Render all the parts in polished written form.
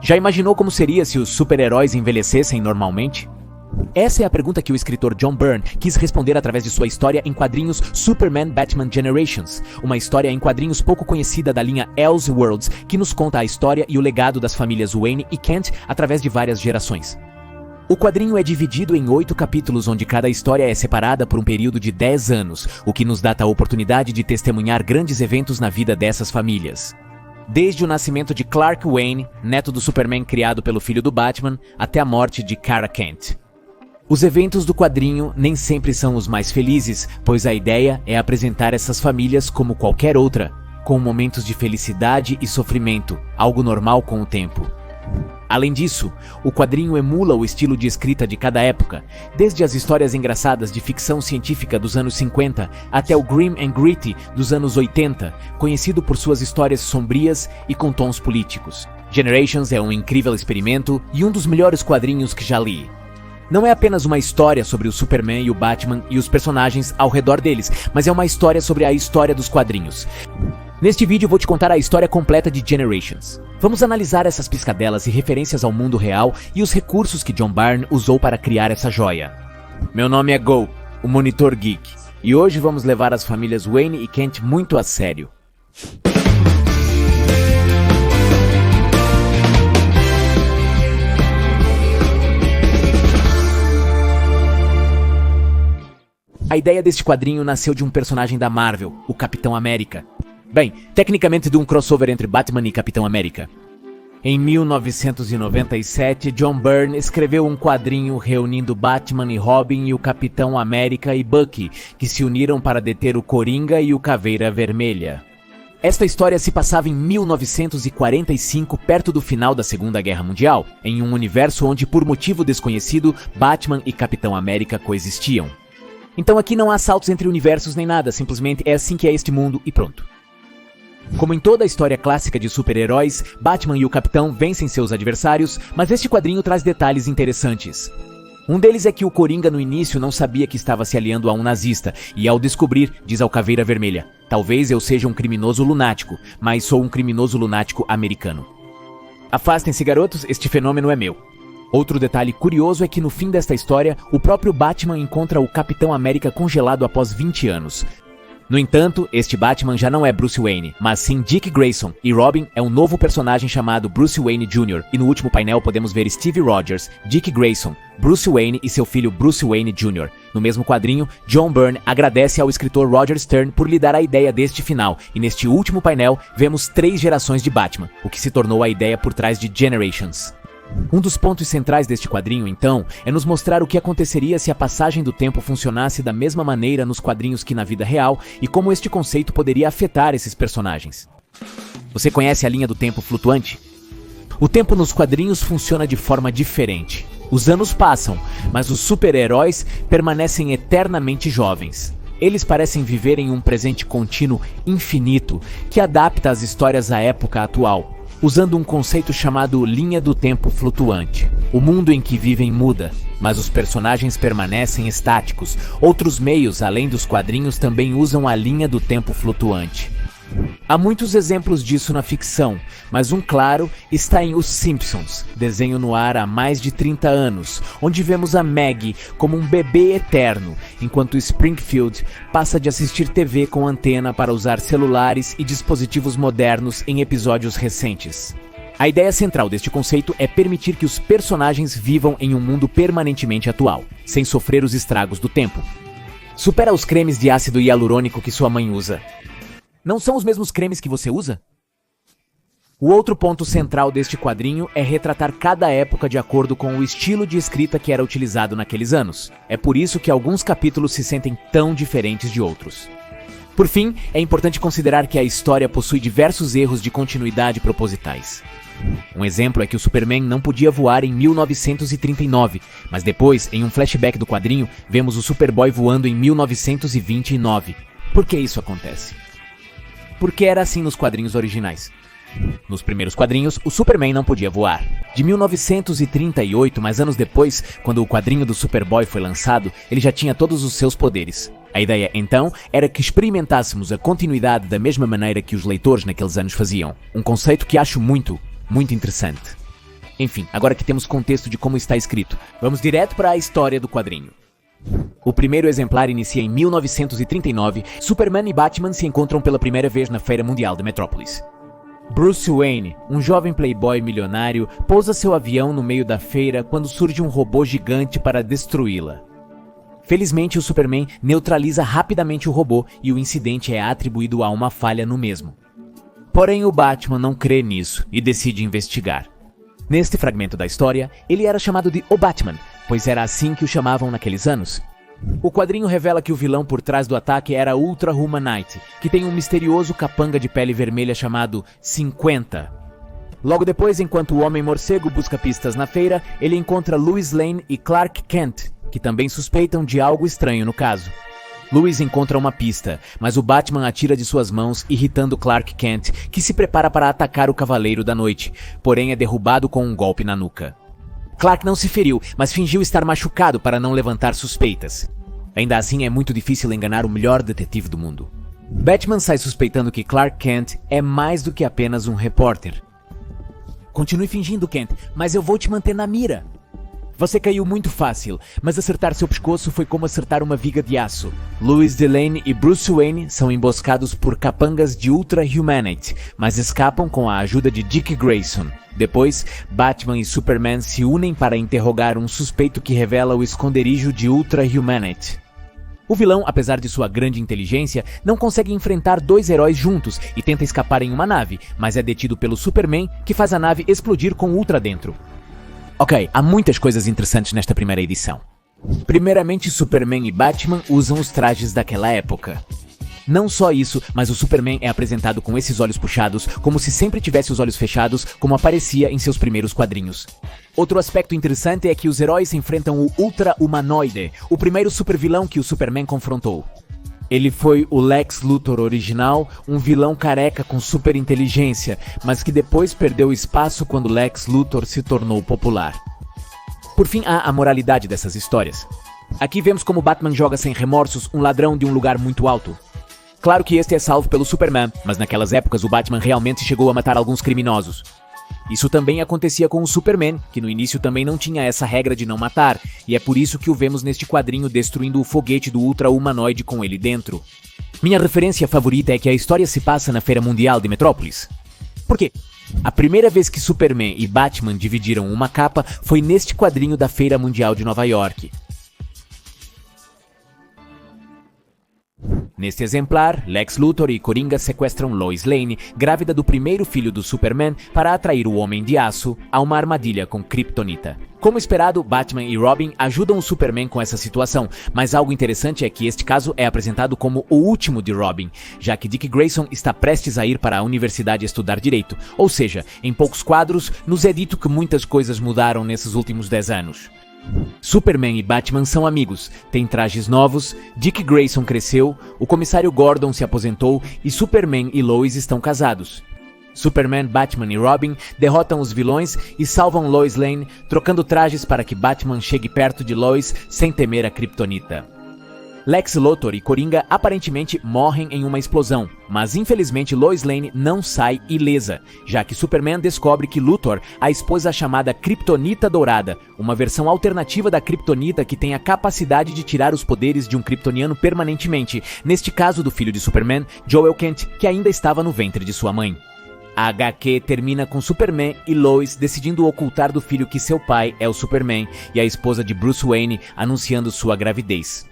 Já imaginou como seria se os super-heróis envelhecessem normalmente? Essa é a pergunta que o escritor John Byrne quis responder através de sua história em quadrinhos Superman Batman Generations, uma história em quadrinhos pouco conhecida da linha Elseworlds que nos conta a história e o legado das famílias Wayne e Kent através de várias gerações. O quadrinho é dividido em 8 capítulos, onde cada história é separada por um período de 10 anos, o que nos dá a oportunidade de testemunhar grandes eventos na vida dessas famílias. Desde o nascimento de Clark Wayne, neto do Superman criado pelo filho do Batman, até a morte de Kara Kent. Os eventos do quadrinho nem sempre são os mais felizes, pois a ideia é apresentar essas famílias como qualquer outra, com momentos de felicidade e sofrimento, algo normal com o tempo. Além disso, o quadrinho emula o estilo de escrita de cada época, desde as histórias engraçadas de ficção científica dos anos 50 até o Grim and Gritty dos anos 80, conhecido por suas histórias sombrias e com tons políticos. Generations é um incrível experimento e um dos melhores quadrinhos que já li. Não é apenas uma história sobre o Superman e o Batman e os personagens ao redor deles, mas é uma história sobre a história dos quadrinhos. Neste vídeo eu vou te contar a história completa de Generations. Vamos analisar essas piscadelas e referências ao mundo real e os recursos que John Byrne usou para criar essa joia. Meu nome é Go, o Monitor Geek, e hoje vamos levar as famílias Wayne e Kent muito a sério. A ideia deste quadrinho nasceu de um personagem da Marvel, o Capitão América. Bem, tecnicamente de um crossover entre Batman e Capitão América. Em 1997, John Byrne escreveu um quadrinho reunindo Batman e Robin e o Capitão América e Bucky, que se uniram para deter o Coringa e o Caveira Vermelha. Esta história se passava em 1945, perto do final da Segunda Guerra Mundial, em um universo onde, por motivo desconhecido, Batman e Capitão América coexistiam. Então aqui não há saltos entre universos nem nada, simplesmente é assim que é este mundo e pronto. Como em toda a história clássica de super-heróis, Batman e o Capitão vencem seus adversários, mas este quadrinho traz detalhes interessantes. Um deles é que o Coringa no início não sabia que estava se aliando a um nazista, e ao descobrir, diz ao Caveira Vermelha: "Talvez eu seja um criminoso lunático, mas sou um criminoso lunático americano." Afastem-se, garotos, este fenômeno é meu. Outro detalhe curioso é que no fim desta história, o próprio Batman encontra o Capitão América congelado após 20 anos. No entanto, este Batman já não é Bruce Wayne, mas sim Dick Grayson, e Robin é um novo personagem chamado Bruce Wayne Jr., e no último painel podemos ver Steve Rogers, Dick Grayson, Bruce Wayne e seu filho Bruce Wayne Jr. No mesmo quadrinho, John Byrne agradece ao escritor Roger Stern por lhe dar a ideia deste final, e neste último painel vemos 3 gerações de Batman, o que se tornou a ideia por trás de Generations. Um dos pontos centrais deste quadrinho, então, é nos mostrar o que aconteceria se a passagem do tempo funcionasse da mesma maneira nos quadrinhos que na vida real e como este conceito poderia afetar esses personagens. Você conhece a linha do tempo flutuante? O tempo nos quadrinhos funciona de forma diferente. Os anos passam, mas os super-heróis permanecem eternamente jovens. Eles parecem viver em um presente contínuo infinito que adapta as histórias à época atual, usando um conceito chamado linha do tempo flutuante. O mundo em que vivem muda, mas os personagens permanecem estáticos. Outros meios, além dos quadrinhos, também usam a linha do tempo flutuante. Há muitos exemplos disso na ficção, mas um claro está em Os Simpsons, desenho no ar há mais de 30 anos, onde vemos a Maggie como um bebê eterno, enquanto Springfield passa de assistir TV com antena para usar celulares e dispositivos modernos em episódios recentes. A ideia central deste conceito é permitir que os personagens vivam em um mundo permanentemente atual, sem sofrer os estragos do tempo. Supera os cremes de ácido hialurônico que sua mãe usa. Não são os mesmos cremes que você usa? O outro ponto central deste quadrinho é retratar cada época de acordo com o estilo de escrita que era utilizado naqueles anos. É por isso que alguns capítulos se sentem tão diferentes de outros. Por fim, é importante considerar que a história possui diversos erros de continuidade propositais. Um exemplo é que o Superman não podia voar em 1939, mas depois, em um flashback do quadrinho, vemos o Superboy voando em 1929. Por que isso acontece? Porque era assim nos quadrinhos originais. Nos primeiros quadrinhos, o Superman não podia voar. De 1938, mas anos depois, quando o quadrinho do Superboy foi lançado, ele já tinha todos os seus poderes. A ideia, então, era que experimentássemos a continuidade da mesma maneira que os leitores naqueles anos faziam. Um conceito que acho muito interessante. Enfim, agora que temos contexto de como está escrito, vamos direto para a história do quadrinho. O primeiro exemplar inicia em 1939, Superman e Batman se encontram pela primeira vez na Feira Mundial de Metrópolis. Bruce Wayne, um jovem playboy milionário, pousa seu avião no meio da feira quando surge um robô gigante para destruí-la. Felizmente, o Superman neutraliza rapidamente o robô e o incidente é atribuído a uma falha no mesmo. Porém, o Batman não crê nisso e decide investigar. Neste fragmento da história, ele era chamado de O Batman, pois era assim que o chamavam naqueles anos. O quadrinho revela que o vilão por trás do ataque era Ultra Humanite, que tem um misterioso capanga de pele vermelha chamado 50. Logo depois, enquanto o Homem-Morcego busca pistas na feira, ele encontra Lois Lane e Clark Kent, que também suspeitam de algo estranho no caso. Lois encontra uma pista, mas o Batman atira de suas mãos, irritando Clark Kent, que se prepara para atacar o Cavaleiro da Noite, porém é derrubado com um golpe na nuca. Clark não se feriu, mas fingiu estar machucado para não levantar suspeitas. Ainda assim, é muito difícil enganar o melhor detetive do mundo. Batman sai suspeitando que Clark Kent é mais do que apenas um repórter. Continue fingindo, Kent, mas eu vou te manter na mira. Você caiu muito fácil, mas acertar seu pescoço foi como acertar uma viga de aço. Lois Lane e Bruce Wayne são emboscados por capangas de Ultra Humanite, mas escapam com a ajuda de Dick Grayson. Depois, Batman e Superman se unem para interrogar um suspeito que revela o esconderijo de Ultra Humanite. O vilão, apesar de sua grande inteligência, não consegue enfrentar dois heróis juntos e tenta escapar em uma nave, mas é detido pelo Superman, que faz a nave explodir com Ultra dentro. Ok, há muitas coisas interessantes nesta primeira edição. Primeiramente, Superman e Batman usam os trajes daquela época. Não só isso, mas o Superman é apresentado com esses olhos puxados, como se sempre tivesse os olhos fechados, como aparecia em seus primeiros quadrinhos. Outro aspecto interessante é que os heróis enfrentam o Ultra Humanoide, o primeiro supervilão que o Superman confrontou. Ele foi o Lex Luthor original, um vilão careca com super inteligência, mas que depois perdeu espaço quando Lex Luthor se tornou popular. Por fim, há a moralidade dessas histórias. Aqui vemos como Batman joga sem remorsos um ladrão de um lugar muito alto. Claro que este é salvo pelo Superman, mas naquelas épocas o Batman realmente chegou a matar alguns criminosos. Isso também acontecia com o Superman, que no início também não tinha essa regra de não matar, e é por isso que o vemos neste quadrinho destruindo o foguete do Ultra Humanoide com ele dentro. Minha referência favorita é que a história se passa na Feira Mundial de Metrópolis. Por quê? A primeira vez que Superman e Batman dividiram uma capa foi neste quadrinho da Feira Mundial de Nova York. Neste exemplar, Lex Luthor e Coringa sequestram Lois Lane, grávida do primeiro filho do Superman, para atrair o Homem de Aço a uma armadilha com Kryptonita. Como esperado, Batman e Robin ajudam o Superman com essa situação, mas algo interessante é que este caso é apresentado como o último de Robin, já que Dick Grayson está prestes a ir para a universidade estudar direito, ou seja, em poucos quadros, nos é dito que muitas coisas mudaram nesses últimos 10 anos. Superman e Batman são amigos, têm trajes novos, Dick Grayson cresceu, o comissário Gordon se aposentou e Superman e Lois estão casados. Superman, Batman e Robin derrotam os vilões e salvam Lois Lane, trocando trajes para que Batman chegue perto de Lois sem temer a Kryptonita. Lex Luthor e Coringa aparentemente morrem em uma explosão, mas infelizmente Lois Lane não sai ilesa, já que Superman descobre que Luthor a esposa chamada Kryptonita Dourada, uma versão alternativa da Kryptonita que tem a capacidade de tirar os poderes de um kryptoniano permanentemente, neste caso do filho de Superman, Joel Kent, que ainda estava no ventre de sua mãe. A HQ termina com Superman e Lois decidindo ocultar do filho que seu pai é o Superman e a esposa de Bruce Wayne anunciando sua gravidez.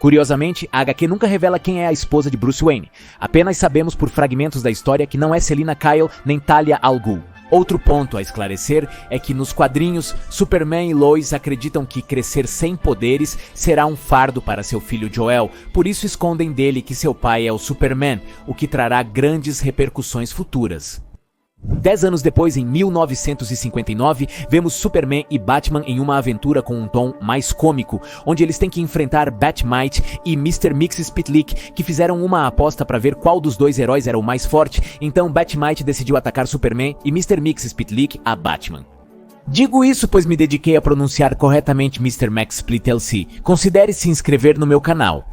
Curiosamente, a HQ nunca revela quem é a esposa de Bruce Wayne. Apenas sabemos por fragmentos da história que não é Selina Kyle nem Talia al Ghul. Outro ponto a esclarecer é que nos quadrinhos, Superman e Lois acreditam que crescer sem poderes será um fardo para seu filho Joel, por isso escondem dele que seu pai é o Superman, o que trará grandes repercussões futuras. 10 anos depois, em 1959, vemos Superman e Batman em uma aventura com um tom mais cômico, onde eles têm que enfrentar Batmite e Mr. Mxyzptlk, que fizeram uma aposta para ver qual dos dois heróis era o mais forte, então Batmite decidiu atacar Superman e Mr. Mxyzptlk a Batman. Digo isso pois me dediquei a pronunciar corretamente Mr. Mxyzptlk. Considere se inscrever no meu canal.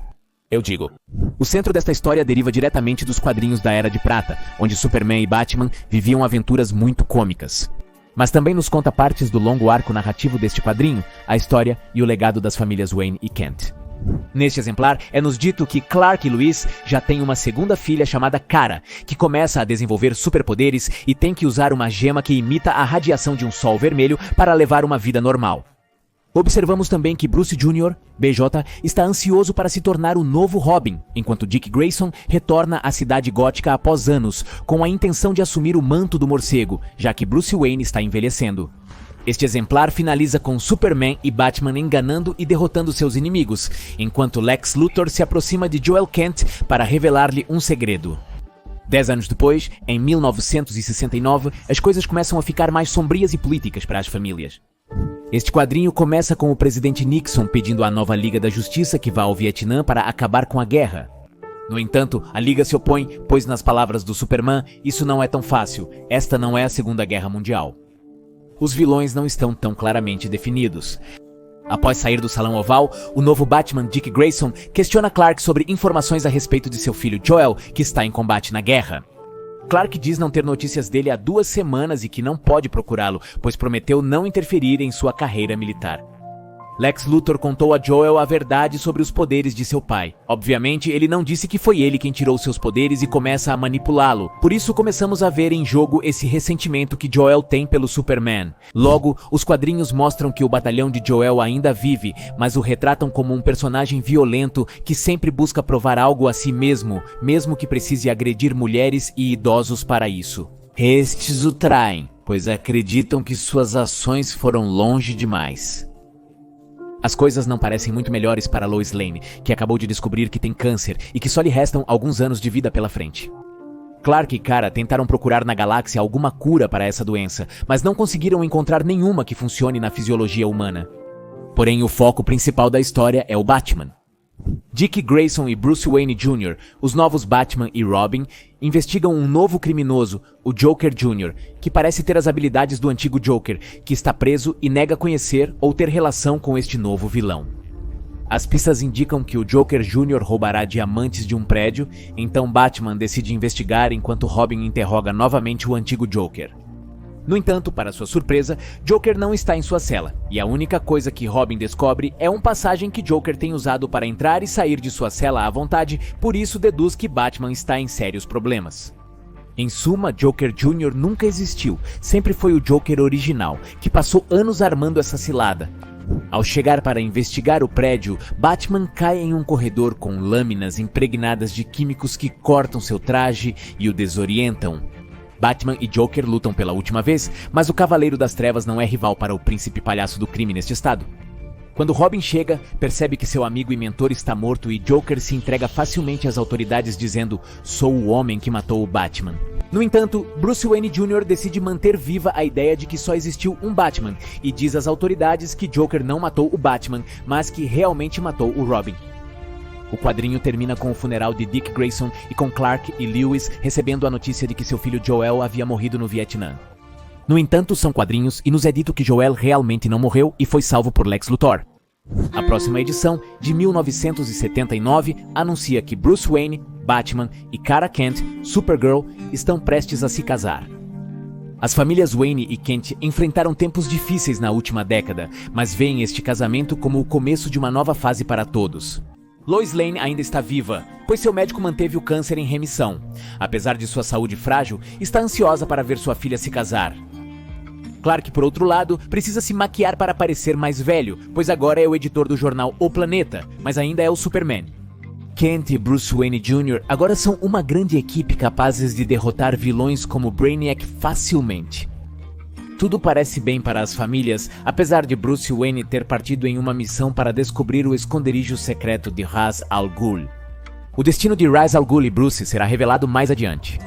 Eu digo. O centro desta história deriva diretamente dos quadrinhos da Era de Prata, onde Superman e Batman viviam aventuras muito cômicas. mas também nos conta partes do longo arco narrativo deste quadrinho, a história e o legado das famílias Wayne e Kent. Neste exemplar, é nos dito que Clark e Lois já têm uma segunda filha chamada Kara, que começa a desenvolver superpoderes e tem que usar uma gema que imita a radiação de um sol vermelho para levar uma vida normal. Observamos também que Bruce Jr., BJ, está ansioso para se tornar o novo Robin, enquanto Dick Grayson retorna à cidade gótica após anos, com a intenção de assumir o manto do morcego, já que Bruce Wayne está envelhecendo. Este exemplar finaliza com Superman e Batman enganando e derrotando seus inimigos, enquanto Lex Luthor se aproxima de Joel Kent para revelar-lhe um segredo. 10 anos depois, em 1969, as coisas começam a ficar mais sombrias e políticas para as famílias. Este quadrinho começa com o presidente Nixon pedindo à nova Liga da Justiça que vá ao Vietnã para acabar com a guerra. No entanto, a Liga se opõe, pois nas palavras do Superman, isso não é tão fácil, esta não é a Segunda Guerra Mundial. Os vilões não estão tão claramente definidos. Após sair do Salão Oval, o novo Batman, Dick Grayson, questiona Clark sobre informações a respeito de seu filho Joel, que está em combate na guerra. Clark diz não ter notícias dele há 2 semanas e que não pode procurá-lo, pois prometeu não interferir em sua carreira militar. Lex Luthor contou a Joel a verdade sobre os poderes de seu pai. Obviamente, ele não disse que foi ele quem tirou seus poderes e começa a manipulá-lo. Por isso, começamos a ver em jogo esse ressentimento que Joel tem pelo Superman. Logo, os quadrinhos mostram que o batalhão de Joel ainda vive, mas o retratam como um personagem violento que sempre busca provar algo a si mesmo, mesmo que precise agredir mulheres e idosos para isso. Estes o traem, pois acreditam que suas ações foram longe demais. As coisas não parecem muito melhores para Lois Lane, que acabou de descobrir que tem câncer e que só lhe restam alguns anos de vida pela frente. Clark e Kara tentaram procurar na galáxia alguma cura para essa doença, mas não conseguiram encontrar nenhuma que funcione na fisiologia humana. Porém, o foco principal da história é o Batman. Dick Grayson e Bruce Wayne Jr., os novos Batman e Robin, investigam um novo criminoso, o Joker Jr., que parece ter as habilidades do antigo Joker, que está preso e nega conhecer ou ter relação com este novo vilão. As pistas indicam que o Joker Jr. roubará diamantes de um prédio, então Batman decide investigar enquanto Robin interroga novamente o antigo Joker. No entanto, para sua surpresa, Joker não está em sua cela, e a única coisa que Robin descobre é um passagem que Joker tem usado para entrar e sair de sua cela à vontade, por isso deduz que Batman está em sérios problemas. Em suma, Joker Jr. nunca existiu, sempre foi o Joker original, que passou anos armando essa cilada. Ao chegar para investigar o prédio, Batman cai em um corredor com lâminas impregnadas de químicos que cortam seu traje e o desorientam. Batman e Joker lutam pela última vez, mas o Cavaleiro das Trevas não é rival para o príncipe palhaço do crime neste estado. Quando Robin chega, percebe que seu amigo e mentor está morto e Joker se entrega facilmente às autoridades dizendo "Sou o homem que matou o Batman". No entanto, Bruce Wayne Jr. decide manter viva a ideia de que só existiu um Batman e diz às autoridades que Joker não matou o Batman, mas que realmente matou o Robin. O quadrinho termina com o funeral de Dick Grayson e com Clark e Lewis recebendo a notícia de que seu filho Joel havia morrido no Vietnã. No entanto, são quadrinhos e nos é dito que Joel realmente não morreu e foi salvo por Lex Luthor. A próxima edição, de 1979, anuncia que Bruce Wayne, Batman e Kara Kent, Supergirl, estão prestes a se casar. As famílias Wayne e Kent enfrentaram tempos difíceis na última década, mas veem este casamento como o começo de uma nova fase para todos. Lois Lane ainda está viva, pois seu médico manteve o câncer em remissão. Apesar de sua saúde frágil, está ansiosa para ver sua filha se casar. Clark, por outro lado, precisa se maquiar para parecer mais velho, pois agora é o editor do jornal O Planeta, mas ainda é o Superman. Kent e Bruce Wayne Jr. agora são uma grande equipe capazes de derrotar vilões como Brainiac facilmente. Tudo parece bem para as famílias, apesar de Bruce Wayne ter partido em uma missão para descobrir o esconderijo secreto de Ra's al Ghul. O destino de Ra's al Ghul e Bruce será revelado mais adiante.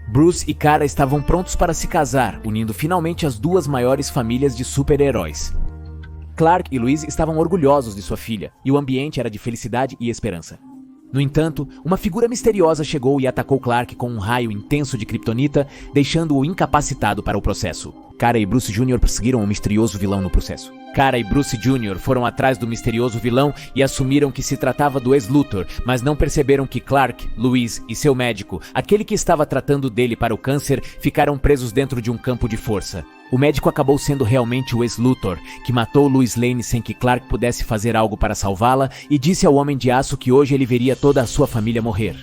Bruce e Kara estavam prontos para se casar, unindo finalmente as duas maiores famílias de super-heróis. Clark e Lois estavam orgulhosos de sua filha, e o ambiente era de felicidade e esperança. No entanto, uma figura misteriosa chegou e atacou Clark com um raio intenso de kryptonita, deixando-o incapacitado para o processo. Kara e Bruce Jr. perseguiram o misterioso vilão no processo. Kara e Bruce Jr. foram atrás do misterioso vilão e assumiram que se tratava do ex-Luthor, mas não perceberam que Clark, Lois e seu médico, aquele que estava tratando dele para o câncer, ficaram presos dentro de um campo de força. O médico acabou sendo realmente o ex-Luthor, que matou Lois Lane sem que Clark pudesse fazer algo para salvá-la e disse ao Homem de Aço que hoje ele veria toda a sua família morrer.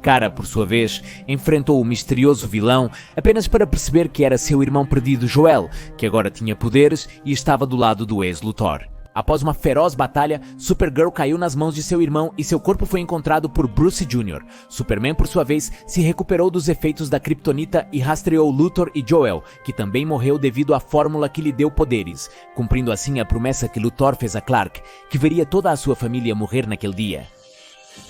Kara, por sua vez, enfrentou o misterioso vilão apenas para perceber que era seu irmão perdido Joel, que agora tinha poderes e estava do lado do ex-Luthor. Após uma feroz batalha, Supergirl caiu nas mãos de seu irmão e seu corpo foi encontrado por Bruce Jr. Superman, por sua vez, se recuperou dos efeitos da Kryptonita e rastreou Luthor e Joel, que também morreu devido à fórmula que lhe deu poderes, cumprindo assim a promessa que Luthor fez a Clark, que veria toda a sua família morrer naquele dia.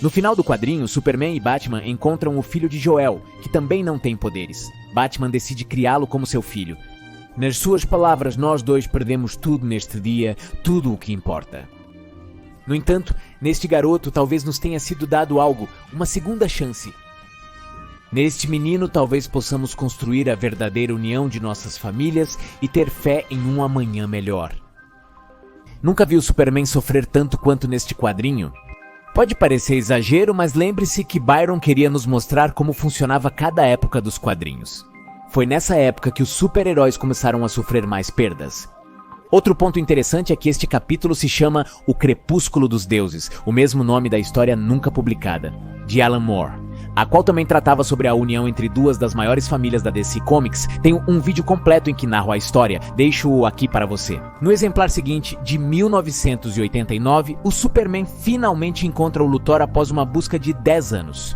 No final do quadrinho, Superman e Batman encontram o filho de Joel, que também não tem poderes. Batman decide criá-lo como seu filho. Nas suas palavras, nós dois perdemos tudo neste dia, tudo o que importa. No entanto, neste garoto talvez nos tenha sido dado algo, uma segunda chance. Neste menino talvez possamos construir a verdadeira união de nossas famílias e ter fé em um amanhã melhor. Nunca vi o Superman sofrer tanto quanto neste quadrinho? Pode parecer exagero, mas lembre-se que Byron queria nos mostrar como funcionava cada época dos quadrinhos. Foi nessa época que os super-heróis começaram a sofrer mais perdas. Outro ponto interessante é que este capítulo se chama O Crepúsculo dos Deuses, o mesmo nome da história nunca publicada, de Alan Moore, a qual também tratava sobre a união entre duas das maiores famílias da DC Comics. Tenho um vídeo completo em que narro a história, deixo-o aqui para você. No exemplar seguinte, de 1989, o Superman finalmente encontra o Luthor após uma busca de 10 anos.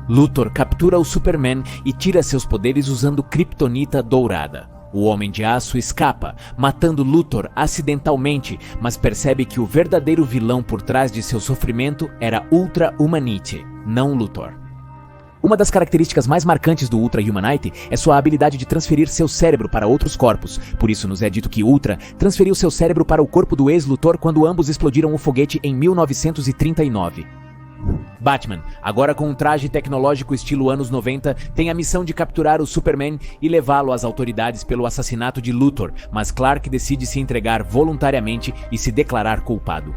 Luthor captura o Superman e tira seus poderes usando Kryptonita dourada. O Homem de Aço escapa, matando Luthor acidentalmente, mas percebe que o verdadeiro vilão por trás de seu sofrimento era Ultra Humanite, não Luthor. Uma das características mais marcantes do Ultra Humanite é sua habilidade de transferir seu cérebro para outros corpos. Por isso nos é dito que Ultra transferiu seu cérebro para o corpo do ex-Luthor quando ambos explodiram o foguete em 1939. Batman, agora com um traje tecnológico estilo anos 90, tem a missão de capturar o Superman e levá-lo às autoridades pelo assassinato de Luthor, mas Clark decide se entregar voluntariamente e se declarar culpado.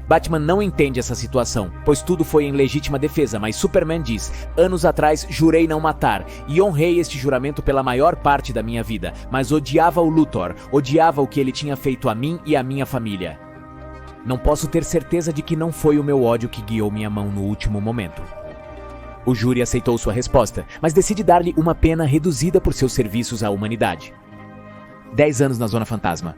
Batman não entende essa situação, pois tudo foi em legítima defesa, mas Superman diz: anos atrás jurei não matar, e honrei este juramento pela maior parte da minha vida, mas odiava o Luthor, odiava o que ele tinha feito a mim e à minha família. Não posso ter certeza de que não foi o meu ódio que guiou minha mão no último momento. O júri aceitou sua resposta, mas decide dar-lhe uma pena reduzida por seus serviços à humanidade. 10 anos na Zona Fantasma.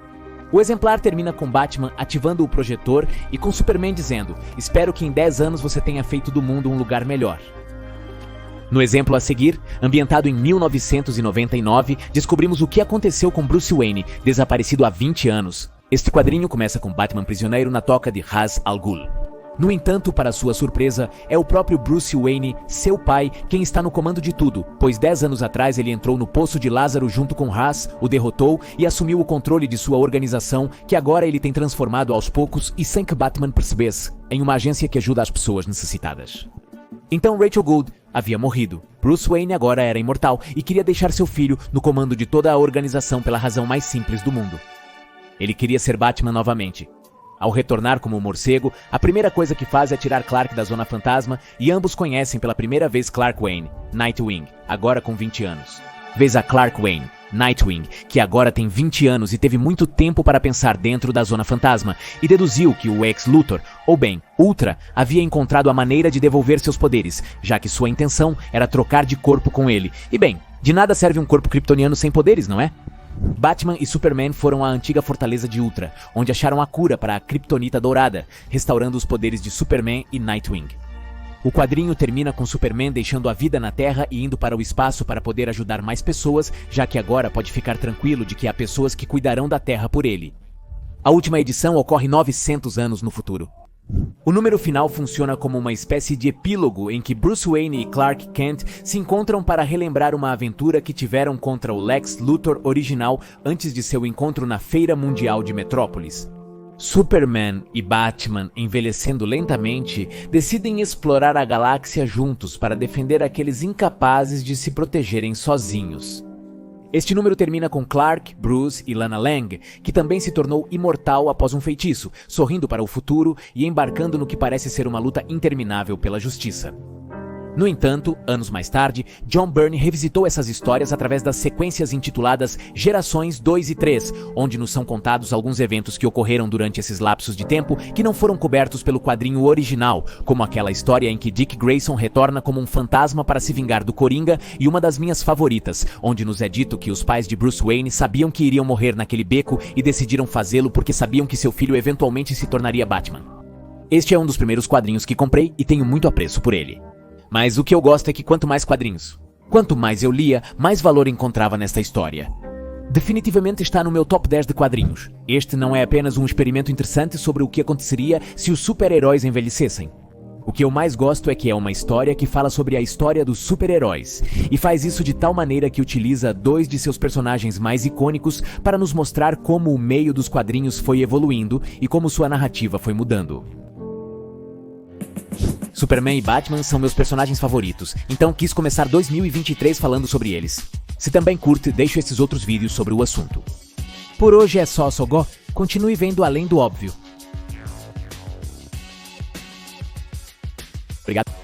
O exemplar termina com Batman ativando o projetor e com Superman dizendo: espero que em 10 anos você tenha feito do mundo um lugar melhor. No exemplo a seguir, ambientado em 1999, descobrimos o que aconteceu com Bruce Wayne, desaparecido há 20 anos. Este quadrinho começa com Batman prisioneiro na toca de Ra's al Ghul. No entanto, para sua surpresa, é o próprio Bruce Wayne, seu pai, quem está no comando de tudo, pois 10 anos atrás ele entrou no Poço de Lázaro junto com Ra's, o derrotou e assumiu o controle de sua organização, que agora ele tem transformado aos poucos e sem que Batman percebesse, em uma agência que ajuda as pessoas necessitadas. Então Rachel Gould havia morrido. Bruce Wayne agora era imortal e queria deixar seu filho no comando de toda a organização pela razão mais simples do mundo. Ele queria ser Batman novamente. Ao retornar como morcego, a primeira coisa que faz é tirar Clark da Zona Fantasma e ambos conhecem pela primeira vez Clark Wayne, Nightwing, agora com 20 anos. Vês a Clark Wayne, Nightwing, que agora tem 20 anos e teve muito tempo para pensar dentro da Zona Fantasma e deduziu que o ex-Luthor, ou bem, Ultra, havia encontrado a maneira de devolver seus poderes, já que sua intenção era trocar de corpo com ele. E bem, de nada serve um corpo kryptoniano sem poderes, não é? Batman e Superman foram à antiga fortaleza de Ultra, onde acharam a cura para a Kryptonita dourada, restaurando os poderes de Superman e Nightwing. O quadrinho termina com Superman deixando a vida na Terra e indo para o espaço para poder ajudar mais pessoas, já que agora pode ficar tranquilo de que há pessoas que cuidarão da Terra por ele. A última edição ocorre 900 anos no futuro. O número final funciona como uma espécie de epílogo em que Bruce Wayne e Clark Kent se encontram para relembrar uma aventura que tiveram contra o Lex Luthor original antes de seu encontro na Feira Mundial de Metrópolis. Superman e Batman, envelhecendo lentamente, decidem explorar a galáxia juntos para defender aqueles incapazes de se protegerem sozinhos. Este número termina com Clark, Bruce e Lana Lang, que também se tornou imortal após um feitiço, sorrindo para o futuro e embarcando no que parece ser uma luta interminável pela justiça. No entanto, anos mais tarde, John Byrne revisitou essas histórias através das sequências intituladas Gerações 2 e 3, onde nos são contados alguns eventos que ocorreram durante esses lapsos de tempo que não foram cobertos pelo quadrinho original, como aquela história em que Dick Grayson retorna como um fantasma para se vingar do Coringa, e uma das minhas favoritas, onde nos é dito que os pais de Bruce Wayne sabiam que iriam morrer naquele beco e decidiram fazê-lo porque sabiam que seu filho eventualmente se tornaria Batman. Este é um dos primeiros quadrinhos que comprei e tenho muito apreço por ele. Mas o que eu gosto é que quanto mais quadrinhos, quanto mais eu lia, mais valor encontrava nesta história. Definitivamente está no meu top 10 de quadrinhos. Este não é apenas um experimento interessante sobre o que aconteceria se os super-heróis envelhecessem. O que eu mais gosto é que é uma história que fala sobre a história dos super-heróis, e faz isso de tal maneira que utiliza dois de seus personagens mais icônicos para nos mostrar como o meio dos quadrinhos foi evoluindo e como sua narrativa foi mudando. Superman e Batman são meus personagens favoritos, então quis começar 2023 falando sobre eles. Se também curte, deixo esses outros vídeos sobre o assunto. Por hoje é só, Sogó. Continue vendo além do óbvio. Obrigado.